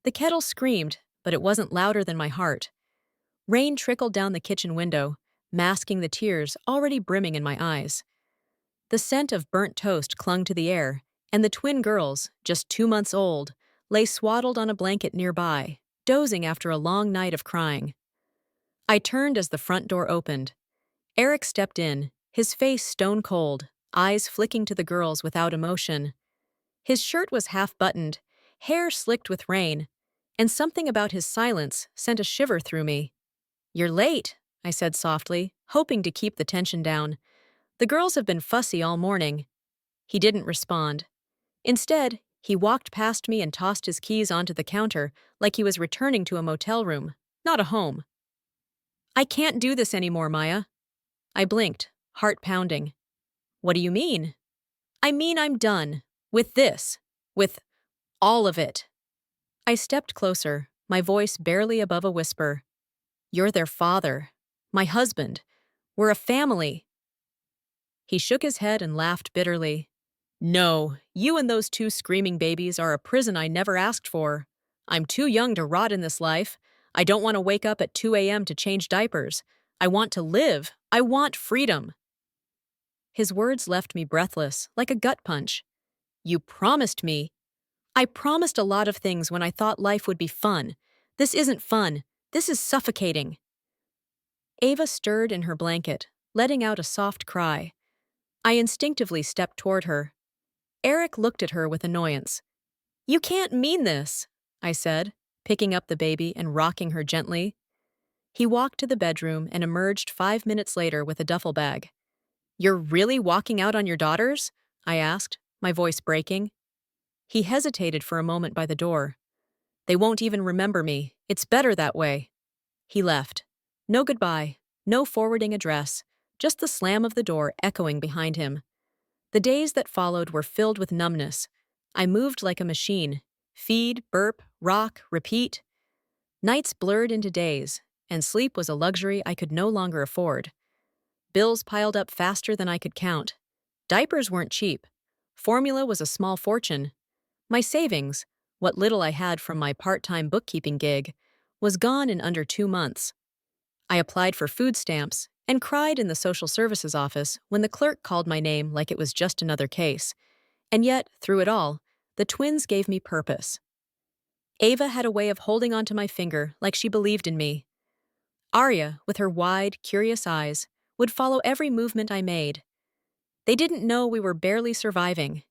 The kettle screamed, but it wasn't louder than my heart. Rain trickled down the kitchen window, masking the tears already brimming in my eyes. The scent of burnt toast clung to the air, and the twin girls, just 2 months old, lay swaddled on a blanket nearby, dozing after a long night of crying. I turned as the front door opened. Eric stepped in, his face stone cold, eyes flicking to the girls without emotion. His shirt was half-buttoned, hair slicked with rain, and something about his silence sent a shiver through me. "You're late," I said softly, hoping to keep the tension down. "The girls have been fussy all morning." He didn't respond. Instead, he walked past me and tossed his keys onto the counter like he was returning to a motel room, not a home. "I can't do this anymore, Maya." I blinked, heart pounding. "What do you mean?" "I mean I'm done. With this. With all of it." I stepped closer, my voice barely above a whisper. "You're their father. My husband. We're a family." He shook his head and laughed bitterly. "No, you and those two screaming babies are a prison I never asked for. I'm too young to rot in this life. I don't want to wake up at 2 a.m. to change diapers. I want to live. I want freedom." His words left me breathless, like a gut punch. "You promised me." "I promised a lot of things when I thought life would be fun. This isn't fun. This is suffocating." Ava stirred in her blanket, letting out a soft cry. I instinctively stepped toward her. Eric looked at her with annoyance. "You can't mean this," I said, picking up the baby and rocking her gently. He walked to the bedroom and emerged 5 minutes later with a duffel bag. "You're really walking out on your daughters?" I asked, my voice breaking. He hesitated for a moment by the door. "They won't even remember me. It's better that way." He left. No goodbye, no forwarding address, just the slam of the door echoing behind him. The days that followed were filled with numbness. I moved like a machine. Feed, burp, rock, repeat. Nights blurred into days, and sleep was a luxury I could no longer afford. Bills piled up faster than I could count. Diapers weren't cheap. Formula was a small fortune. My savings, what little I had from my part-time bookkeeping gig, was gone in under 2 months. I applied for food stamps and cried in the social services office when the clerk called my name like it was just another case. And yet, through it all, the twins gave me purpose. Ava had a way of holding onto my finger like she believed in me. Arya, with her wide, curious eyes, would follow every movement I made. They didn't know we were barely surviving.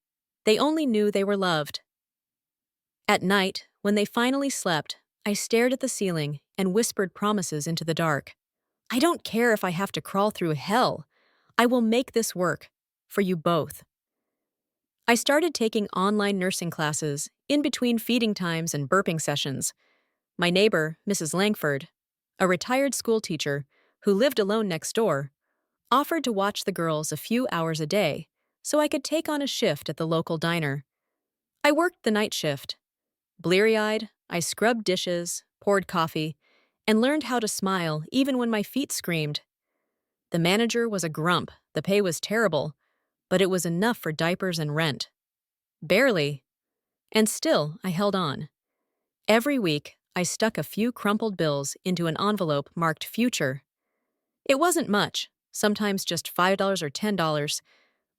They only knew they were loved. At night, when they finally slept, I stared at the ceiling and whispered promises into the dark. "I don't care if I have to crawl through hell. I will make this work. For you both." I started taking online nursing classes in between feeding times and burping sessions. My neighbor, Mrs. Langford, a retired school teacher who lived alone next door, offered to watch the girls a few hours a day so I could take on a shift at the local diner. I worked the night shift. Bleary-eyed, I scrubbed dishes, poured coffee, and learned how to smile even when my feet screamed. The manager was a grump, the pay was terrible, but it was enough for diapers and rent. Barely. And still, I held on. Every week, I stuck a few crumpled bills into an envelope marked Future. It wasn't much, sometimes just $5 or $10,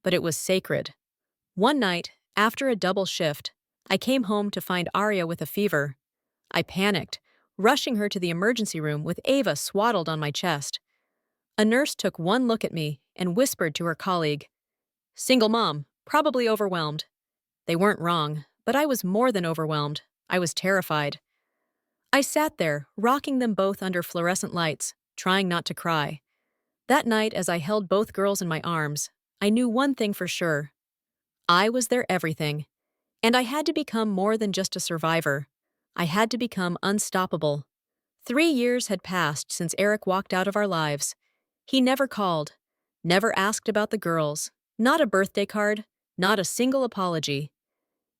but it was sacred. One night, after a double shift, I came home to find Arya with a fever. I panicked, rushing her to the emergency room with Ava swaddled on my chest. A nurse took one look at me and whispered to her colleague, "Single mom, probably overwhelmed." They weren't wrong, but I was more than overwhelmed. I was terrified. I sat there, rocking them both under fluorescent lights, trying not to cry. That night, as I held both girls in my arms, I knew one thing for sure. I was their everything. And I had to become more than just a survivor. I had to become unstoppable. 3 years had passed since Eric walked out of our lives. He never called, never asked about the girls, not a birthday card, not a single apology.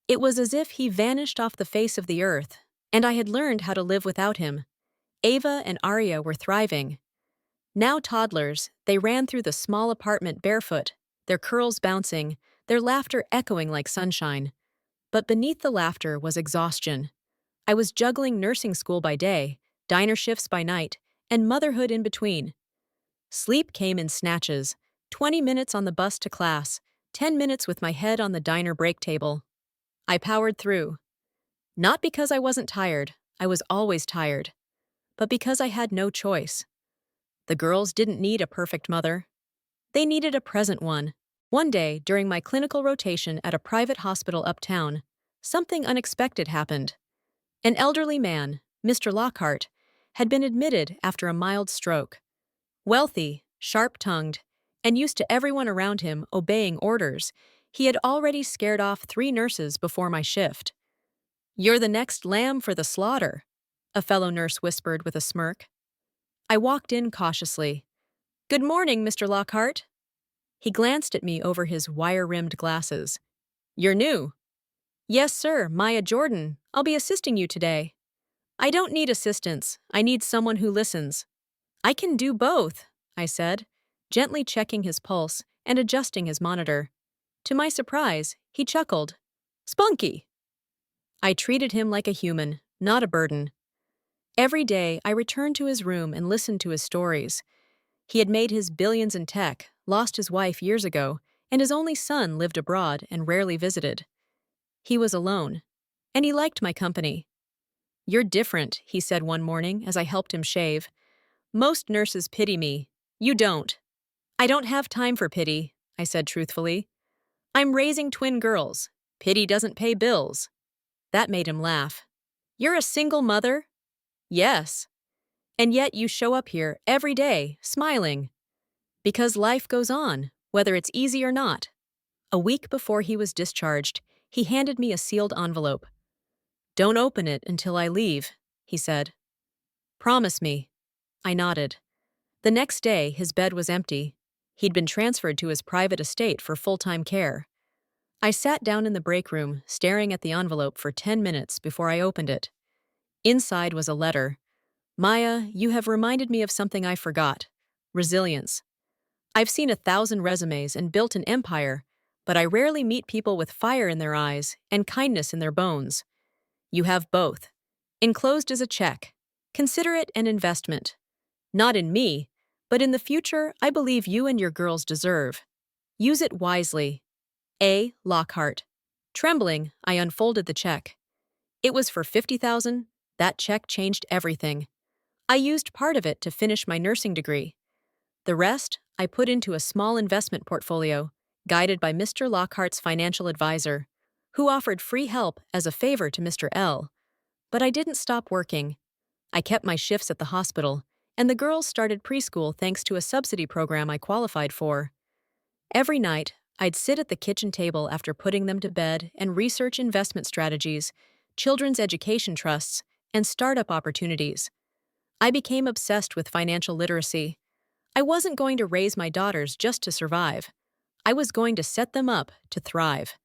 It was as if he vanished off the face of the earth, and I had learned how to live without him. Ava and Arya were thriving. Now toddlers, they ran through the small apartment barefoot, their curls bouncing, their laughter echoing like sunshine. But beneath the laughter was exhaustion. I was juggling nursing school by day, diner shifts by night, and motherhood in between. Sleep came in snatches, 20 minutes on the bus to class, 10 minutes with my head on the diner break table. I powered through. Not because I wasn't tired, I was always tired, but because I had no choice. The girls didn't need a perfect mother. They needed a present one. One day, during my clinical rotation at a private hospital uptown, something unexpected happened. An elderly man, Mr. Lockhart, had been admitted after a mild stroke. Wealthy, sharp-tongued, and used to everyone around him obeying orders, he had already scared off 3 nurses before my shift. "You're the next lamb for the slaughter," a fellow nurse whispered with a smirk. I walked in cautiously. "Good morning, Mr. Lockhart." He glanced at me over his wire-rimmed glasses. "You're new." "Yes, sir, Maya Jordan. I'll be assisting you today." "I don't need assistance. I need someone who listens." "I can do both," I said, gently checking his pulse and adjusting his monitor. To my surprise, he chuckled. "Spunky." I treated him like a human, not a burden. Every day, I returned to his room and listened to his stories. He had made his billions in tech, lost his wife years ago, and his only son lived abroad and rarely visited. He was alone, and he liked my company. "You're different," he said one morning as I helped him shave. "Most nurses pity me. You don't." "I don't have time for pity," I said truthfully. "I'm raising twin girls. Pity doesn't pay bills." That made him laugh. "You're a single mother?" "Yes." "And yet you show up here every day, smiling." "Because life goes on, whether it's easy or not." A week before he was discharged, he handed me a sealed envelope. "Don't open it until I leave," he said. "Promise me." I nodded. The next day, his bed was empty. He'd been transferred to his private estate for full-time care. I sat down in the break room, staring at the envelope for 10 minutes before I opened it. Inside was a letter. "Maya, you have reminded me of something I forgot. Resilience. I've seen 1,000 resumes and built an empire, but I rarely meet people with fire in their eyes and kindness in their bones. You have both. Enclosed is a check. Consider it an investment. Not in me, but in the future I believe you and your girls deserve. Use it wisely. A. Lockhart." Trembling, I unfolded the check. It was for $50,000. That check changed everything. I used part of it to finish my nursing degree. The rest, I put into a small investment portfolio, guided by Mr. Lockhart's financial advisor, who offered free help as a favor to Mr. L. But I didn't stop working. I kept my shifts at the hospital, and the girls started preschool thanks to a subsidy program I qualified for. Every night, I'd sit at the kitchen table after putting them to bed and research investment strategies, children's education trusts, and startup opportunities. I became obsessed with financial literacy. I wasn't going to raise my daughters just to survive. I was going to set them up to thrive.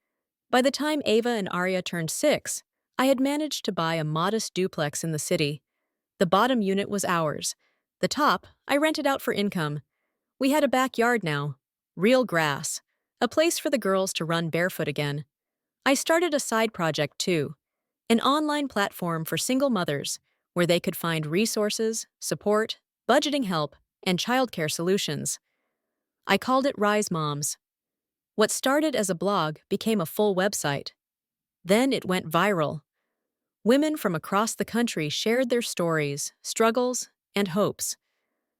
By the time Ava and Arya turned 6, I had managed to buy a modest duplex in the city. The bottom unit was ours. The top, I rented out for income. We had a backyard now. Real grass. A place for the girls to run barefoot again. I started a side project too. An online platform for single mothers, where they could find resources, support, budgeting help, and childcare solutions. I called it Rise Moms. What started as a blog became a full website. Then it went viral. Women from across the country shared their stories, struggles, and hopes.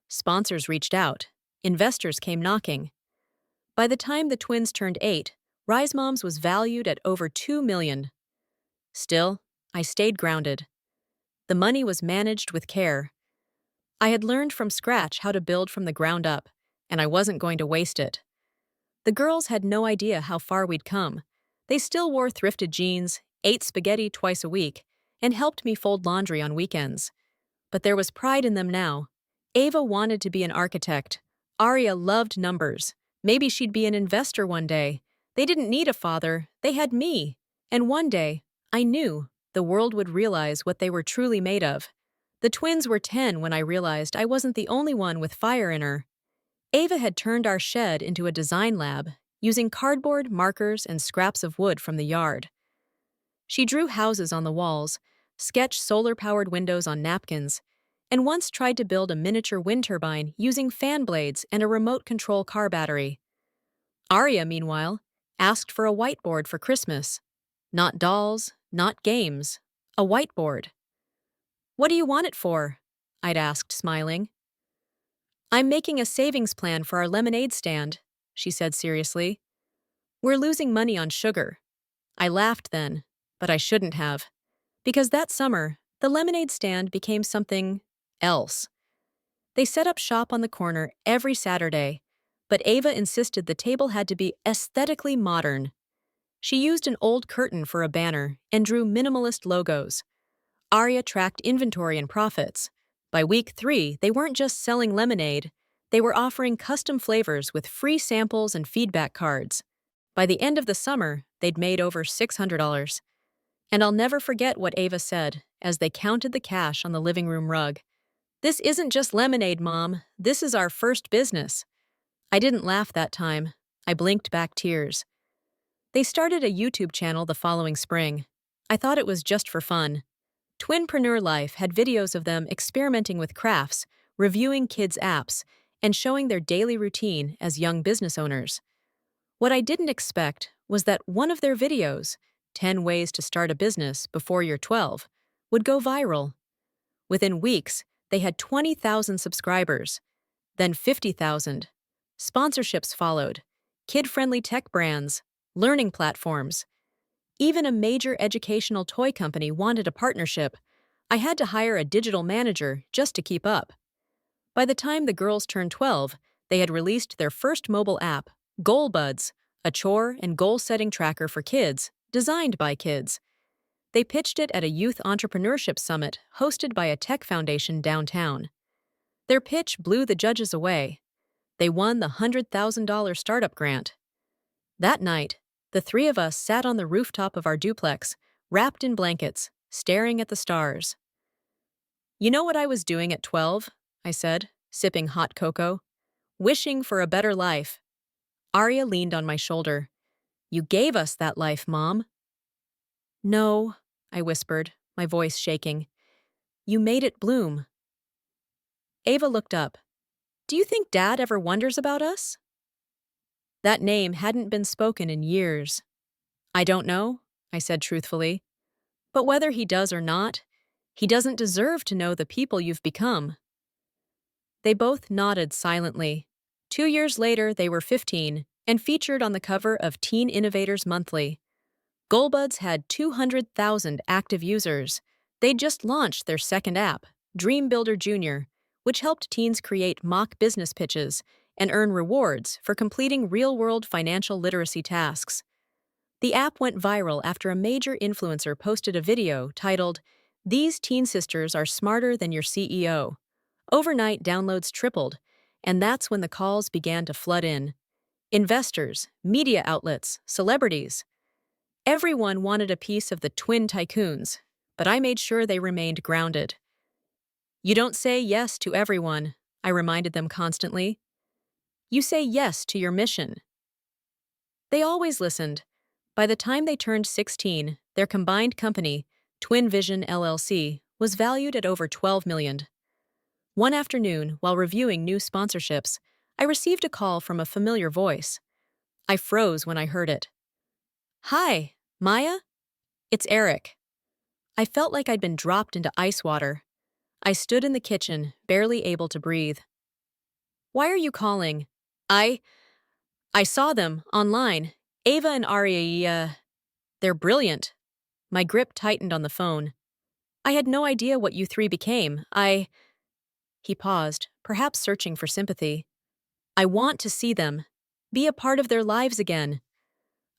Sponsors reached out. Investors came knocking. By the time the twins turned 8, Rise Moms was valued at over $2 million. Still, I stayed grounded. The money was managed with care. I had learned from scratch how to build from the ground up, and I wasn't going to waste it. The girls had no idea how far we'd come. They still wore thrifted jeans, ate spaghetti twice a week, and helped me fold laundry on weekends. But there was pride in them now. Ava wanted to be an architect. Arya loved numbers. Maybe she'd be an investor one day. They didn't need a father, they had me. And one day, I knew, the world would realize what they were truly made of. The twins were 10 when I realized I wasn't the only one with fire in her. Ava had turned our shed into a design lab, using cardboard, markers, and scraps of wood from the yard. She drew houses on the walls, sketch solar-powered windows on napkins, and once tried to build a miniature wind turbine using fan blades and a remote control car battery. Arya, meanwhile, asked for a whiteboard for Christmas. Not dolls, not games, a whiteboard. "What do you want it for?" I'd asked, smiling. "I'm making a savings plan for our lemonade stand," she said seriously. "We're losing money on sugar." I laughed then, but I shouldn't have. Because that summer, the lemonade stand became something else. They set up shop on the corner every Saturday, but Ava insisted the table had to be aesthetically modern. She used an old curtain for a banner and drew minimalist logos. Arya tracked inventory and profits. By week 3, they weren't just selling lemonade, they were offering custom flavors with free samples and feedback cards. By the end of the summer, they'd made over $600. And I'll never forget what Ava said as they counted the cash on the living room rug. "This isn't just lemonade, Mom. This is our first business." I didn't laugh that time. I blinked back tears. They started a YouTube channel the following spring. I thought it was just for fun. Twinpreneur Life had videos of them experimenting with crafts, reviewing kids' apps, and showing their daily routine as young business owners. What I didn't expect was that one of their videos, 10 Ways to Start a Business Before You're 12, would go viral. Within weeks, they had 20,000 subscribers, then 50,000. Sponsorships followed, kid-friendly tech brands, learning platforms. Even a major educational toy company wanted a partnership. I had to hire a digital manager just to keep up. By the time the girls turned 12, they had released their first mobile app, Goal Buds, a chore and goal-setting tracker for kids, designed by kids. They pitched it at a youth entrepreneurship summit hosted by a tech foundation downtown. Their pitch blew the judges away. They won the $100,000 startup grant. That night, the three of us sat on the rooftop of our duplex, wrapped in blankets, staring at the stars. "You know what I was doing at 12?" I said, sipping hot cocoa. "Wishing for a better life." Arya leaned on my shoulder. "You gave us that life, Mom." "No," I whispered, my voice shaking. "You made it bloom." Ava looked up. "Do you think Dad ever wonders about us?" That name hadn't been spoken in years. "I don't know," I said truthfully. "But whether he does or not, he doesn't deserve to know the people you've become." They both nodded silently. 2 years later, they were 15 and featured on the cover of Teen Innovators Monthly. Goalbuds had 200,000 active users. They'd just launched their second app, Dream Builder Junior, which helped teens create mock business pitches and earn rewards for completing real-world financial literacy tasks. The app went viral after a major influencer posted a video titled, "These teen sisters are smarter than your CEO." Overnight, downloads tripled, and that's when the calls began to flood in. Investors, media outlets, celebrities. Everyone wanted a piece of the twin tycoons, but I made sure they remained grounded. "You don't say yes to everyone," I reminded them constantly. "You say yes to your mission." They always listened. By the time they turned 16, their combined company, Twin Vision LLC, was valued at over $12 million. One afternoon, while reviewing new sponsorships, I received a call from a familiar voice. I froze when I heard it. "Hi, Maya? It's Eric." I felt like I'd been dropped into ice water. I stood in the kitchen, barely able to breathe. "Why are you calling?" I saw them, online. Ava and Arya, they're brilliant." My grip tightened on the phone. "I had no idea what you three became. He paused, perhaps searching for sympathy. "I want to see them. Be a part of their lives again."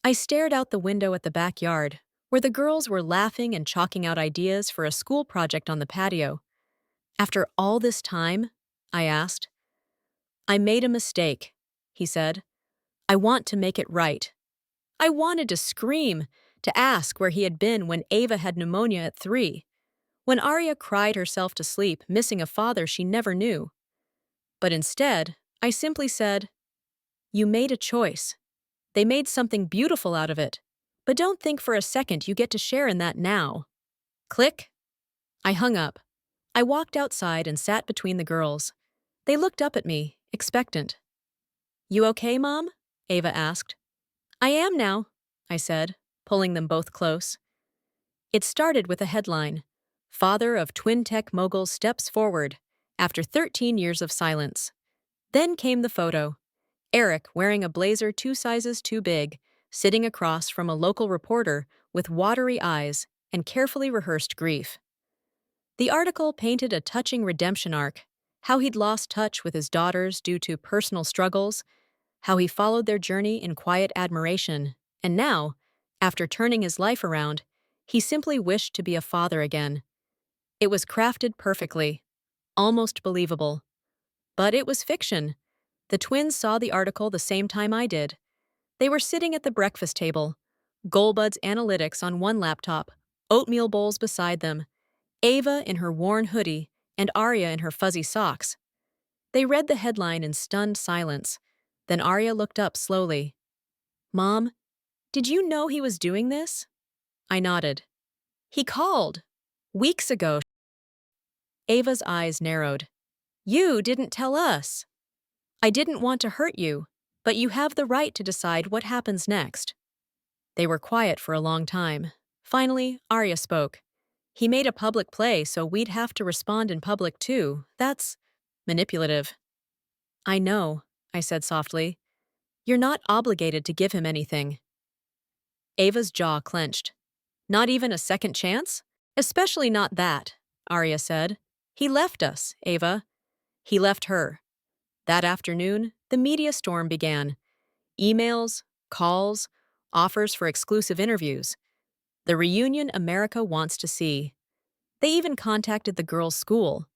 I stared out the window at the backyard, where the girls were laughing and chalking out ideas for a school project on the patio. "After all this time?" I asked. "I made a mistake," he said. "I want to make it right." I wanted to scream, to ask where he had been when Ava had pneumonia at 3, when Arya cried herself to sleep, missing a father she never knew. But instead, I simply said, "You made a choice. They made something beautiful out of it. But don't think for a second you get to share in that now." Click. I hung up. I walked outside and sat between the girls. They looked up at me, expectant. You okay, Mom? Ava asked. I am now, I said, pulling them both close. It started with a headline: Father of twin tech mogul steps forward after 13 years of silence. Then came the photo. Eric wearing a blazer 2 sizes too big, sitting across from a local reporter with watery eyes and carefully rehearsed grief. The article painted a touching redemption arc: how he'd lost touch with his daughters due to personal struggles, how he followed their journey in quiet admiration, and now, after turning his life around, he simply wished to be a father again. It was crafted perfectly, almost believable. But it was fiction. The twins saw the article the same time I did. They were sitting at the breakfast table, Goldbud's Analytics on one laptop, oatmeal bowls beside them, Ava in her worn hoodie and Arya in her fuzzy socks. They read the headline in stunned silence. Then Arya looked up slowly. Mom, did you know he was doing this? I nodded. He called. Weeks ago. Ava's eyes narrowed. You didn't tell us. I didn't want to hurt you, but you have the right to decide what happens next. They were quiet for a long time. Finally, Arya spoke. He made a public play, so we'd have to respond in public too. That's manipulative. I know, I said softly. You're not obligated to give him anything. Ava's jaw clenched. Not even a second chance? Especially not that, Arya said. He left us, Ava. He left her. That afternoon, the media storm began. Emails, calls, offers for exclusive interviews. The reunion America wants to see. They even contacted the girls' school.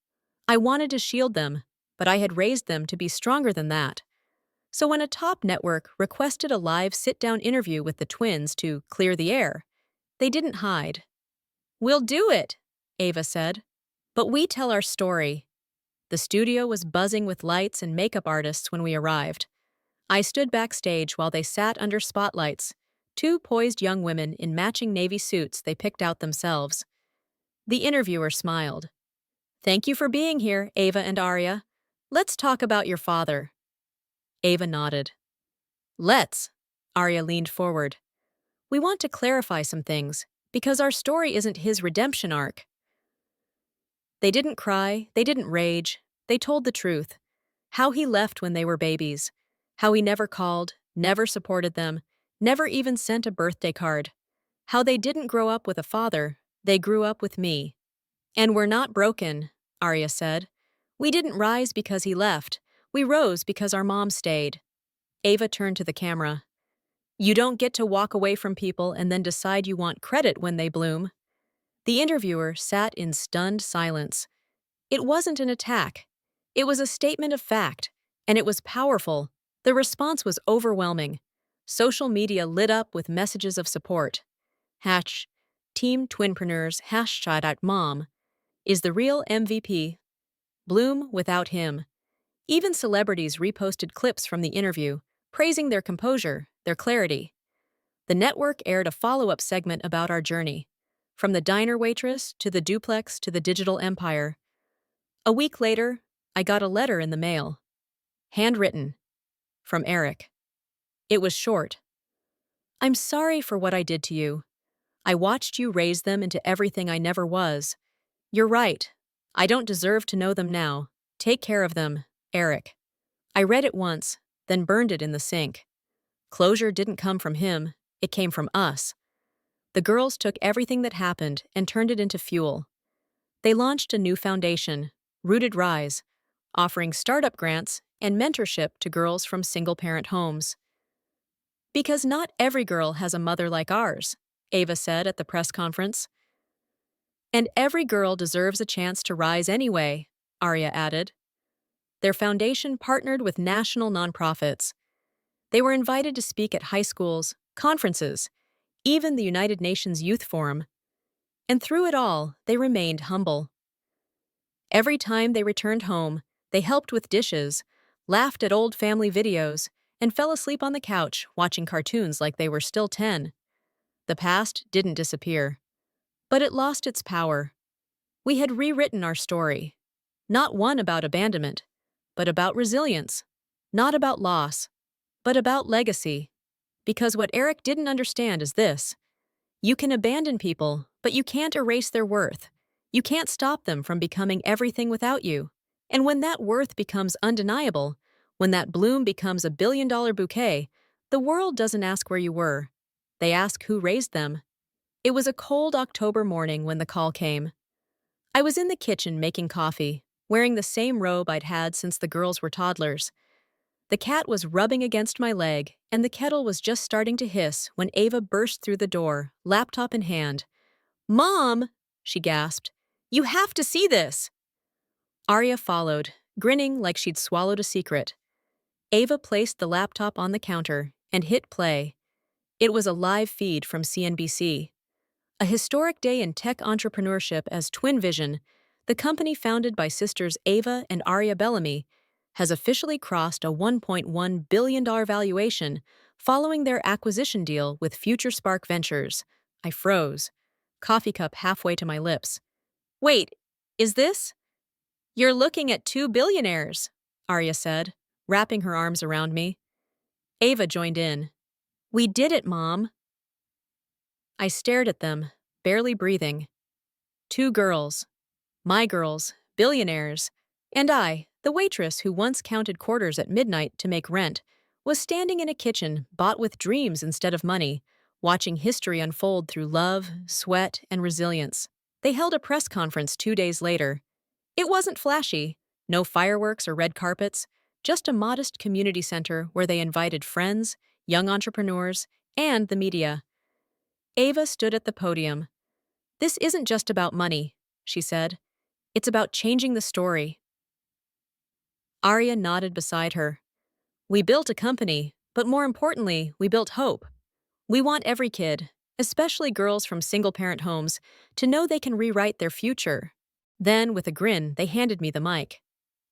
I wanted to shield them, but I had raised them to be stronger than that. So when a top network requested a live sit-down interview with the twins to clear the air, they didn't hide. We'll do it, Ava said. But we tell our story. The studio was buzzing with lights and makeup artists when we arrived. I stood backstage while they sat under spotlights, two poised young women in matching navy suits they picked out themselves. The interviewer smiled. Thank you for being here, Ava and Arya. Let's talk about your father. Ava nodded. Let's. Arya leaned forward. We want to clarify some things, because our story isn't his redemption arc. They didn't cry, they didn't rage, they told the truth. How he left when they were babies. How he never called, never supported them, never even sent a birthday card. How they didn't grow up with a father, they grew up with me. And we're not broken, Arya said. We didn't rise because he left. We rose because our mom stayed. Ava turned to the camera. You don't get to walk away from people and then decide you want credit when they bloom. The interviewer sat in stunned silence. It wasn't an attack. It was a statement of fact, and it was powerful. The response was overwhelming. Social media lit up with messages of support. Team Twinpreneurs #mom is the real MVP. Bloom without him. Even celebrities reposted clips from the interview, praising their composure, their clarity. The network aired a follow-up segment about our journey, from the diner waitress to the duplex to the digital empire. A week later, I got a letter in the mail. Handwritten. From Eric. It was short. I'm sorry for what I did to you. I watched you raise them into everything I never was. You're right. I don't deserve to know them now. Take care of them, Eric. I read it once, then burned it in the sink. Closure didn't come from him, it came from us. The girls took everything that happened and turned it into fuel. They launched a new foundation, Rooted Rise, offering startup grants and mentorship to girls from single-parent homes. Because not every girl has a mother like ours, Ava said at the press conference. And every girl deserves a chance to rise anyway, Arya added. Their foundation partnered with national nonprofits. They were invited to speak at high schools, conferences, even the United Nations Youth Forum. And through it all, they remained humble. Every time they returned home, they helped with dishes, laughed at old family videos, and fell asleep on the couch watching cartoons like they were still 10. The past didn't disappear, but it lost its power. We had rewritten our story. Not one about abandonment, but about resilience. Not about loss, but about legacy. Because what Eric didn't understand is this: you can abandon people, but you can't erase their worth. You can't stop them from becoming everything without you. And when that worth becomes undeniable, when that bloom becomes $1 billion bouquet, the world doesn't ask where you were. They ask who raised them. It was a cold October morning when the call came. I was in the kitchen making coffee, wearing the same robe I'd had since the girls were toddlers. The cat was rubbing against my leg, and the kettle was just starting to hiss when Ava burst through the door, laptop in hand. "Mom!" she gasped. "You have to see this!" Arya followed, grinning like she'd swallowed a secret. Ava placed the laptop on the counter and hit play. It was a live feed from CNBC. A historic day in tech entrepreneurship as Twin Vision, the company founded by sisters Ava and Arya Bellamy, has officially crossed a $1.1 billion valuation following their acquisition deal with Future Spark Ventures. I froze, coffee cup halfway to my lips. "Wait, is this? You're looking at two billionaires," Arya said, wrapping her arms around me. Ava joined in. "We did it, Mom." I stared at them, barely breathing. Two girls. My girls, billionaires, and I, the waitress who once counted quarters at midnight to make rent, was standing in a kitchen bought with dreams instead of money, watching history unfold through love, sweat, and resilience. They held a press conference 2 days later. It wasn't flashy, no fireworks or red carpets, just a modest community center where they invited friends, young entrepreneurs, and the media. Ava stood at the podium. "This isn't just about money," she said. "It's about changing the story." Arya nodded beside her. "We built a company, but more importantly, we built hope. We want every kid, especially girls from single-parent homes, to know they can rewrite their future." Then, with a grin, they handed me the mic.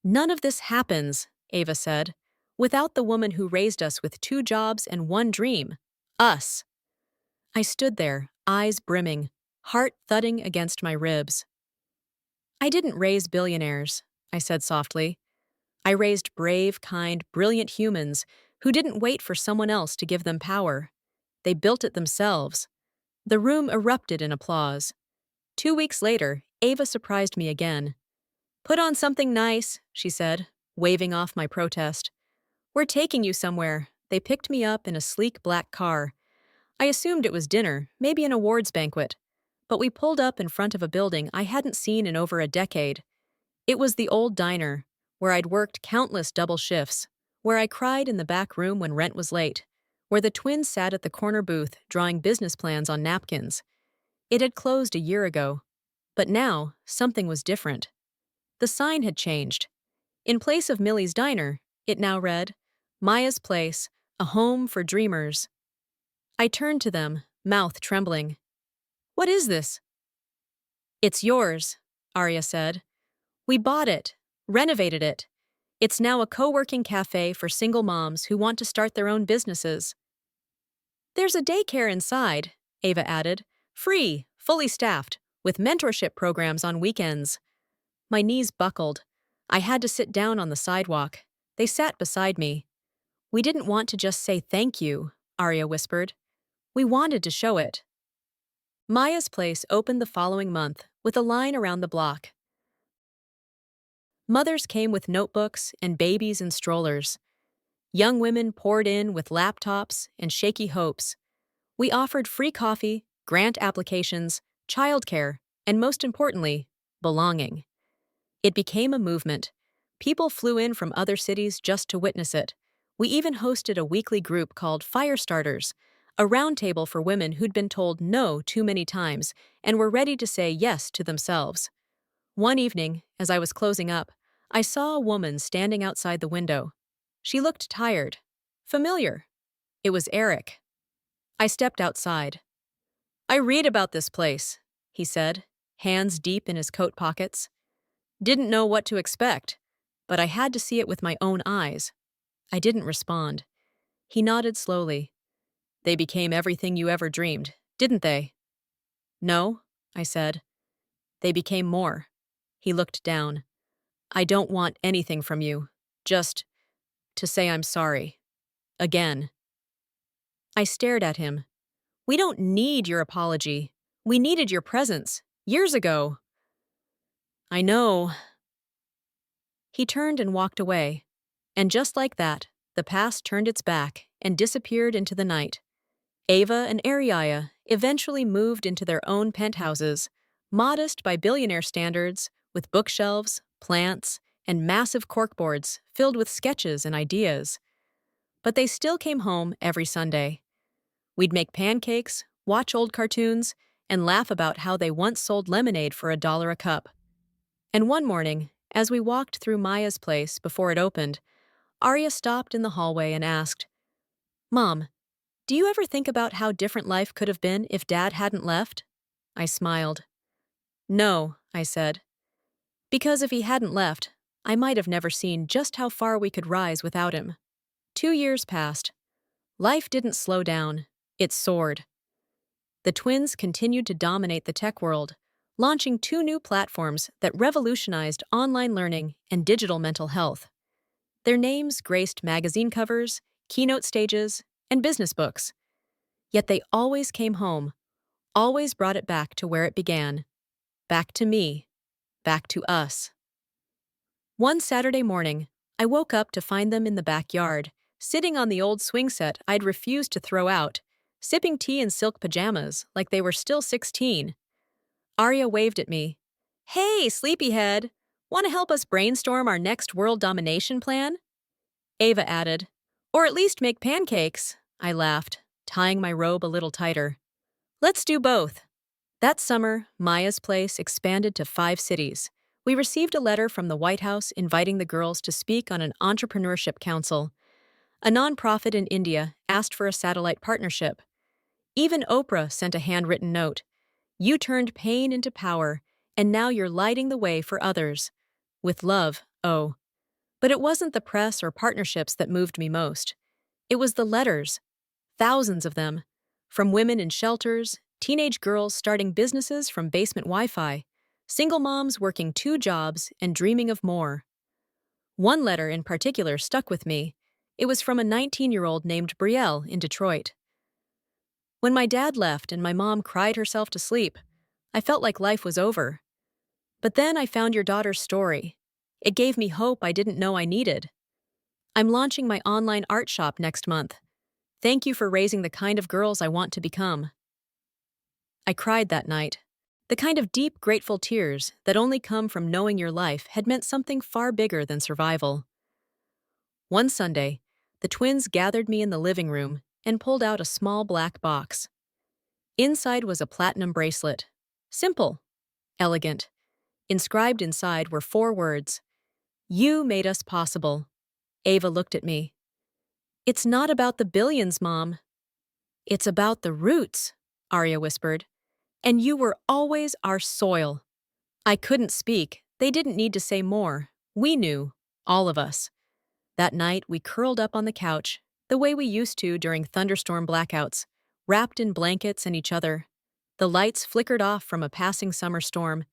"None of this happens," Ava said, "without the woman who raised us with 2 jobs and 1 dream. Us." I stood there, eyes brimming, heart thudding against my ribs. "I didn't raise billionaires," I said softly. "I raised brave, kind, brilliant humans who didn't wait for someone else to give them power. They built it themselves." The room erupted in applause. 2 weeks later, Ava surprised me again. "Put on something nice," she said, waving off my protest. "We're taking you somewhere." They picked me up in a sleek black car. I assumed it was dinner, maybe an awards banquet. But we pulled up in front of a building I hadn't seen in over a decade. It was the old diner, where I'd worked countless double shifts, where I cried in the back room when rent was late, where the twins sat at the corner booth drawing business plans on napkins. It had closed a year ago. But now, something was different. The sign had changed. In place of Millie's Diner, it now read, "Maya's Place, a home for dreamers." I turned to them, mouth trembling. "What is this?" "It's yours," Arya said. "We bought it, renovated it. It's now a co-working cafe for single moms who want to start their own businesses." "There's a daycare inside," Ava added. "Free, fully staffed, with mentorship programs on weekends." My knees buckled. I had to sit down on the sidewalk. They sat beside me. "We didn't want to just say thank you," Arya whispered. "We wanted to show it." Maya's Place opened the following month, with a line around the block. Mothers came with notebooks and babies in strollers. Young women poured in with laptops and shaky hopes. We offered free coffee, grant applications, childcare, and most importantly, belonging. It became a movement. People flew in from other cities just to witness it. We even hosted a weekly group called Fire Starters, a roundtable for women who'd been told no too many times and were ready to say yes to themselves. One evening, as I was closing up, I saw a woman standing outside the window. She looked tired, familiar. It was Eric. I stepped outside. "I read about this place," he said, hands deep in his coat pockets. "Didn't know what to expect, but I had to see it with my own eyes." I didn't respond. He nodded slowly. "They became everything you ever dreamed, didn't they?" "No," I said. They became more. He looked down. I don't want anything from you. Just to say I'm sorry. Again. I stared at him. We don't need your apology. We needed your presence. Years ago. I know. He turned and walked away. And just like that, the past turned its back and disappeared into the night. Ava and Ariaya eventually moved into their own penthouses, modest by billionaire standards, with bookshelves, plants, and massive corkboards filled with sketches and ideas. But they still came home every Sunday. We'd make pancakes, watch old cartoons, and laugh about how they once sold lemonade for $1 a cup. And one morning, as we walked through Maya's place before it opened, Arya stopped in the hallway and asked, Mom, do you ever think about how different life could have been if Dad hadn't left? I smiled. No, I said. Because if he hadn't left, I might have never seen just how far we could rise without him. 2 years passed. Life didn't slow down. It soared. The twins continued to dominate the tech world, launching 2 new platforms that revolutionized online learning and digital mental health. Their names graced magazine covers, keynote stages, and business books. Yet they always came home, always brought it back to where it began. Back to me. Back to us. One Saturday morning, I woke up to find them in the backyard, sitting on the old swing set I'd refused to throw out, sipping tea in silk pajamas like they were still 16. Arya waved at me. Hey, sleepyhead! Want to help us brainstorm our next world domination plan? Ava added, or at least make pancakes. I laughed, tying my robe a little tighter. Let's do both. That summer, Maya's place expanded to 5 cities. We received a letter from the White House inviting the girls to speak on an entrepreneurship council. A nonprofit in India asked for a satellite partnership. Even Oprah sent a handwritten note. You turned pain into power, and now you're lighting the way for others. With love, oh. But it wasn't the press or partnerships that moved me most. It was the letters. Thousands of them. From women in shelters, teenage girls starting businesses from basement Wi-Fi, single moms working 2 jobs and dreaming of more. One letter in particular stuck with me. It was from a 19-year-old named Brielle in Detroit. When my dad left and my mom cried herself to sleep, I felt like life was over. But then I found your daughter's story. It gave me hope I didn't know I needed. I'm launching my online art shop next month. Thank you for raising the kind of girls I want to become. I cried that night. The kind of deep, grateful tears that only come from knowing your life had meant something far bigger than survival. One Sunday, the twins gathered me in the living room and pulled out a small black box. Inside was a platinum bracelet. Simple, elegant. Inscribed inside were 4 words. You made us possible. Ava looked at me. It's not about the billions, Mom. It's about the roots, Arya whispered. And you were always our soil. I couldn't speak. They didn't need to say more. We knew, all of us. That night, we curled up on the couch, the way we used to during thunderstorm blackouts, wrapped in blankets and each other. The lights flickered off from a passing summer storm,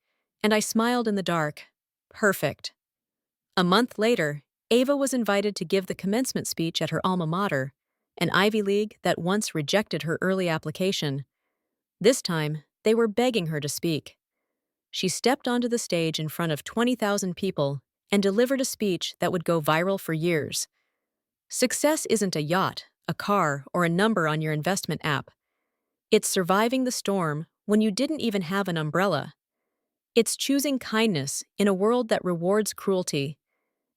and I smiled in the dark. Perfect. A month later, Ava was invited to give the commencement speech at her alma mater, an Ivy League that once rejected her early application. This time, they were begging her to speak. She stepped onto the stage in front of 20,000 people and delivered a speech that would go viral for years. Success isn't a yacht, a car, or a number on your investment app. It's surviving the storm when you didn't even have an umbrella. It's choosing kindness in a world that rewards cruelty.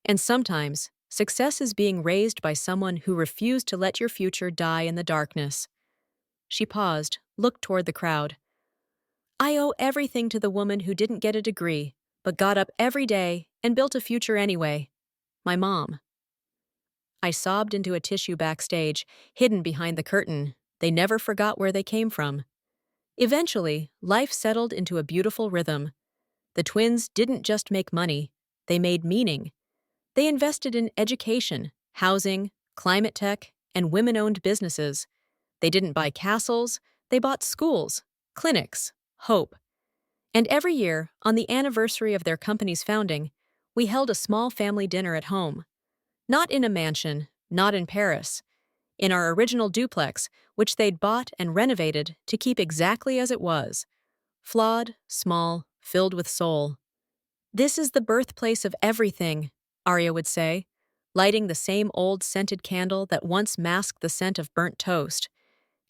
And sometimes, success is being raised by someone who refused to let your future die in the darkness. She paused, looked toward the crowd. I owe everything to the woman who didn't get a degree, but got up every day and built a future anyway. My mom. I sobbed into a tissue backstage, hidden behind the curtain. They never forgot where they came from. Eventually, life settled into a beautiful rhythm. The twins didn't just make money, they made meaning. They invested in education, housing, climate tech, and women-owned businesses. They didn't buy castles, they bought schools, clinics, hope. And every year, on the anniversary of their company's founding, we held a small family dinner at home. Not in a mansion, not in Paris, in our original duplex, which they'd bought and renovated to keep exactly as it was. Flawed, small, filled with soul. "This is the birthplace of everything," Arya would say, lighting the same old scented candle that once masked the scent of burnt toast.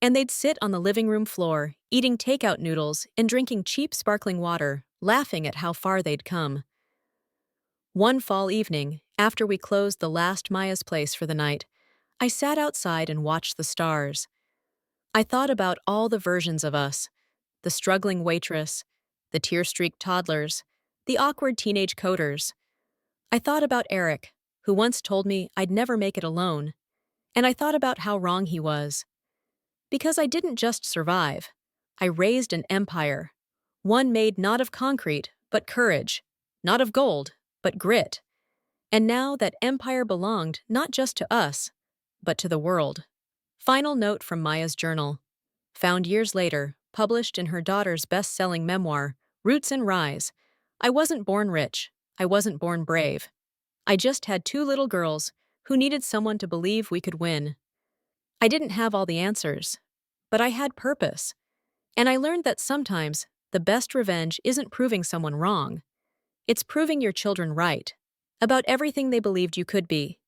And they'd sit on the living room floor, eating takeout noodles and drinking cheap sparkling water, laughing at how far they'd come. One fall evening, after we closed the last Maya's place for the night, I sat outside and watched the stars. I thought about all the versions of us: the struggling waitress, the tear-streaked toddlers, the awkward teenage coders. I thought about Eric, who once told me I'd never make it alone, and I thought about how wrong he was. Because I didn't just survive. I raised an empire. One made not of concrete, but courage. Not of gold, but grit. And now that empire belonged not just to us, but to the world. Final note from Maya's journal. Found years later, published in her daughter's best-selling memoir, Roots and Rise. I wasn't born rich. I wasn't born brave. I just had two little girls who needed someone to believe we could win. I didn't have all the answers, but I had purpose. And I learned that sometimes the best revenge isn't proving someone wrong. It's proving your children right about everything they believed you could be.